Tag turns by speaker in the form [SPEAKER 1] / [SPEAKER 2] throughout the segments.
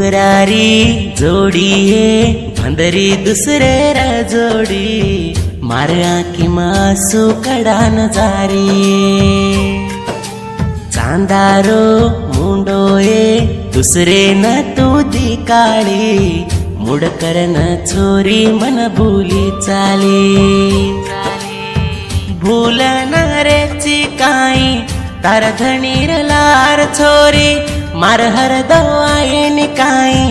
[SPEAKER 1] घुगरारी जोडीये भंदरी दुसरे रा जोडी मार आखी मासू कडान जारी चांदारो मुंडोये दुसरे न तुदी काळी मुडकर न छोरी मन भूली चाली भूलनारेची काई तार धणीर लार छोरी मार हर दवाये निकाई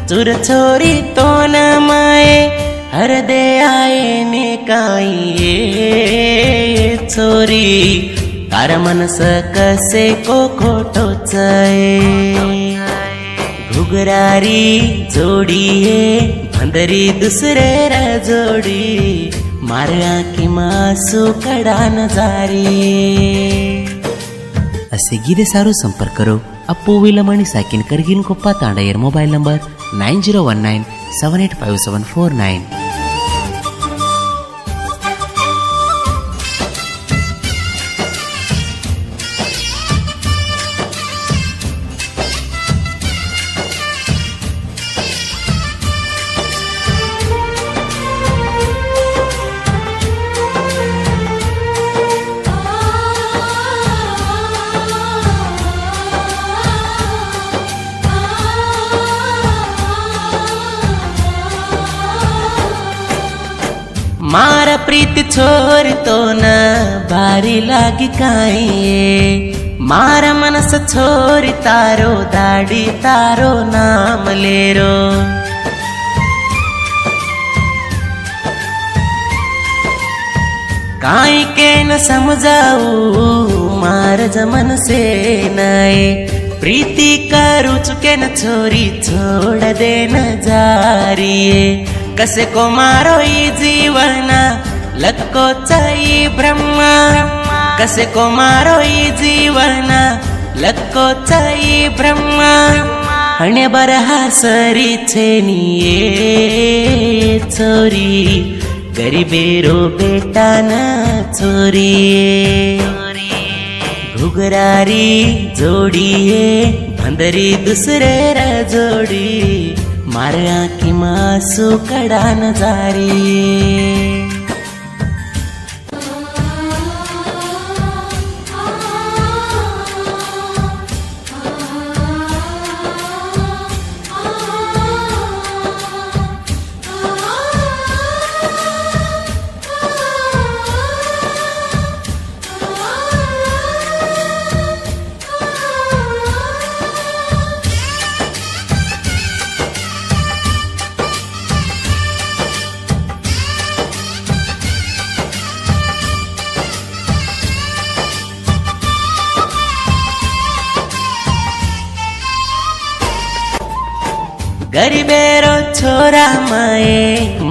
[SPEAKER 1] चुर छोरी तो न माए हर दे आए निकाई छोरी तार मनस कसे को खोटोच घुगरारी जोडीये भंदरी दुसरे रा जोडी मार आखी मासू कडान जारी
[SPEAKER 2] असे गीते सारू संपर्क करो अप्पू विलमणी साकिन करगिन कोप्पा तांडायर मोबाइल नंबर 9019785749।
[SPEAKER 1] मार प्रीति छोरी तो न भारी लागी काई मार मनस छोरी तारो दाड़ी तारो नाम लेरो काई के न समझाऊ मार जमन से नए प्रीति करू चुके न छोरी छोड़ दे न जारिये कसे को मारो जीवना लक्को चाई ब्रह्मा कसे को मारो जीवना लक्को चाई ब्रह्मा हणे बरहा सरी छेनिये छोरी गरीबेरो बेटा न छोरी घुगरारी जोडीये भंदरी दुसरे रा जोडी मार आखी मासू कडान जारी गरीबेरो छोरा माए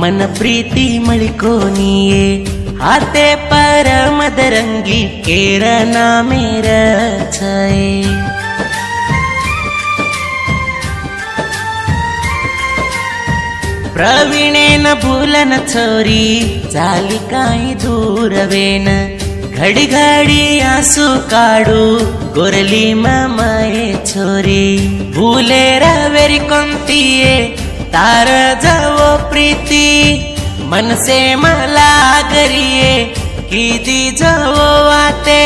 [SPEAKER 1] मन प्रीति मलिकोनिये हाथे पर मदरंगी केरा नामेर छे प्रवीणे न भूलन छोरी चाली काई दूर वेन घड़ी घड़ी आंसू काडू गोरली माए छोरी भूले रवेरी कोंतीये तार जावो प्रीति मन से मला गरिए कीदी जावो आते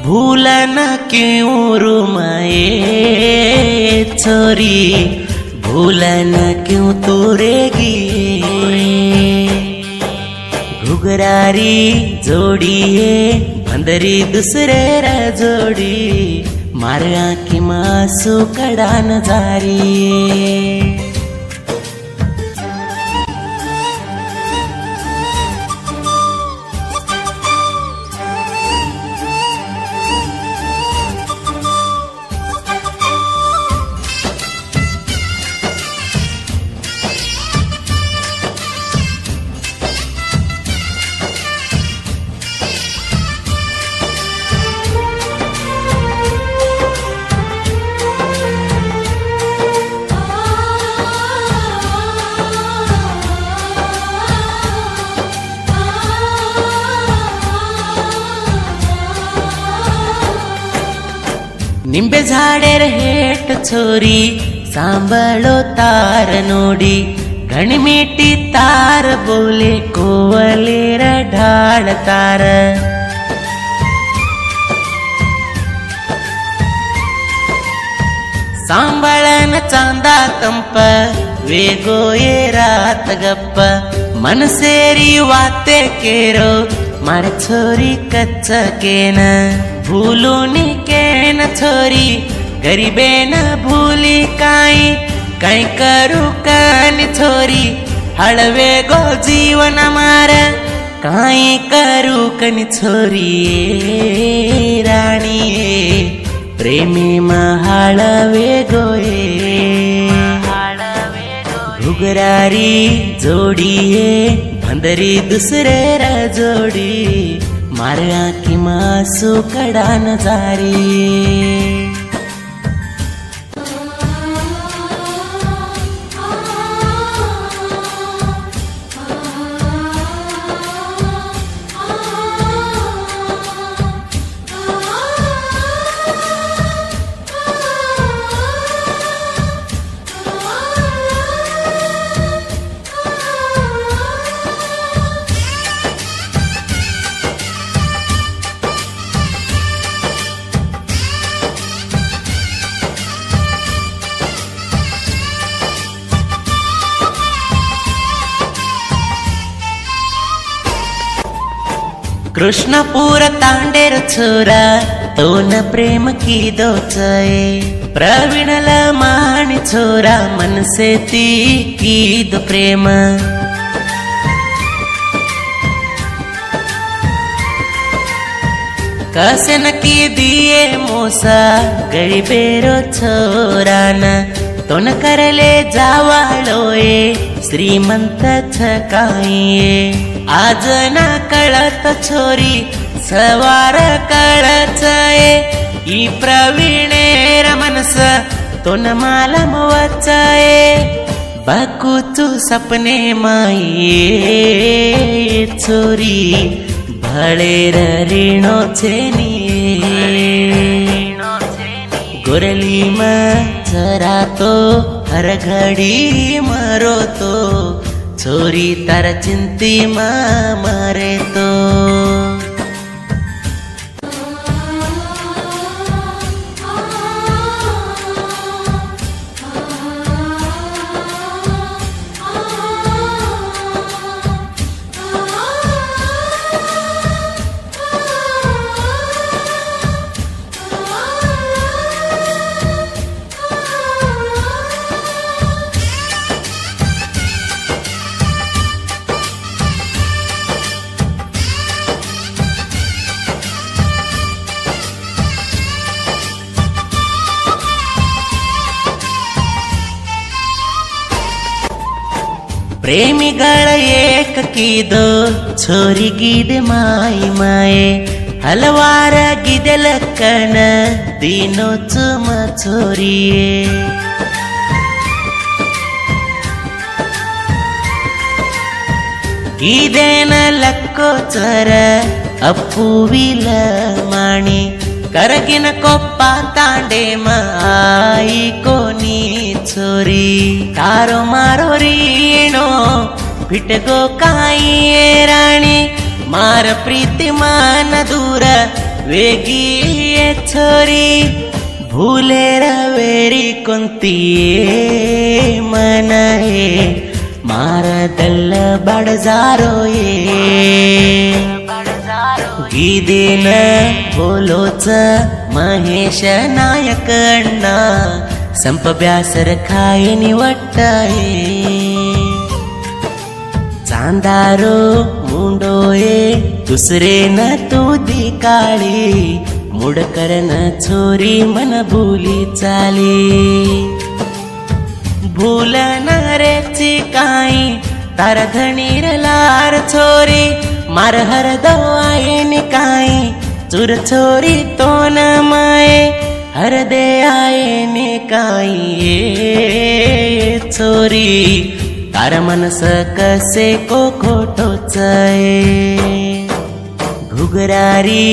[SPEAKER 1] भूलन क्यों रुमाए छोरी भूलन क्यों तोरेगी घुगरारी जोडीये भंदरी दुसरे रा जोडी मार आखी मासू कडान जारी निंबे झाड़े हेट छोरी सांभळो तार नोडी घणमिटी तार बोले कोवलेर ढाळ तार सांभाळन चांदा कंप वेगो ये रात गप्प मन सेरी वाते केरो मार छोरी कच्च केन भूलूनी केन छोरी गरीबे न भूली काई काई करू कान छोरी हळवे गो जीवन मार काई करू कन छोरी राणी प्रेमी महाळवे गोये घुगरारी जोडीये भंदरी दुसरे जोडी मार्या की मासू कडान जारी कृष्णपूर तांडेर छोरा तो न प्रेम की दोचये प्रवीणल माणी छोरा मन से ती की दो प्रेम कसन की दिए मोसा गरीबेरो छोरान तो न करले जावाळोये श्रीमंत छकाये आज न कळत छोरी सवार कळचये ई प्रवीणेर मनस तो न मालम वचये बाकू तू सपने माये छोरी भळेर ऋणो छेनिये गोरली में जरा तो हर घड़ी मरो तो छोरी तार चिंती मां मारे तो ಪ್ರೇಮಿಗಳ ಏಕಕ್ಕಿದೋ छोರಿಗಿದೆ ಮಾಯಿ ಮಾಯೆ ಹಲವಾರಾಗಿದೆ ಲಕ್ಕನ ದಿನೋ ಚುಮ छोರಿಯೇ ಗೀದೇನ ಲಕ್ಕೋ ಚರ ಅಪ್ಪುವಿಲ ಮಾಣಿ करगिन कोप्पा तांडे माई कोनी छोरी तारो मारो रीणो फिटगो काई राणी मार प्रीति मान दूर वेगी छोरी भूले रवेरी कुंती मन है मार दल बड़जारो गीदेन बोलोच महेश नायक अण्णा संप ब्यासर खाये निवट्टाये चांदारो मुंडोये दुसरे न तुदी काळी मुडकरन छोरी मन भूली चाली भूल न रेची काई तार धणीर लार छोरी मार हर दवाई निकाई चुर छोरी तो न माए हर दे आए निकाई छोरी तार मनस कसे को खोटो चये घुगरारी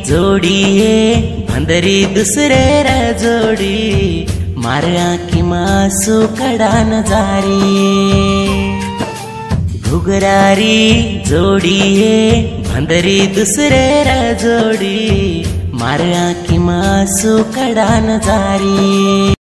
[SPEAKER 1] जोडीये भंदरी दुसरे जोडी मार आखी मासू कडान जारी घुगरारी जोडीये भंदरी दुसरे जोडी मार आखी मासू कडान जारी।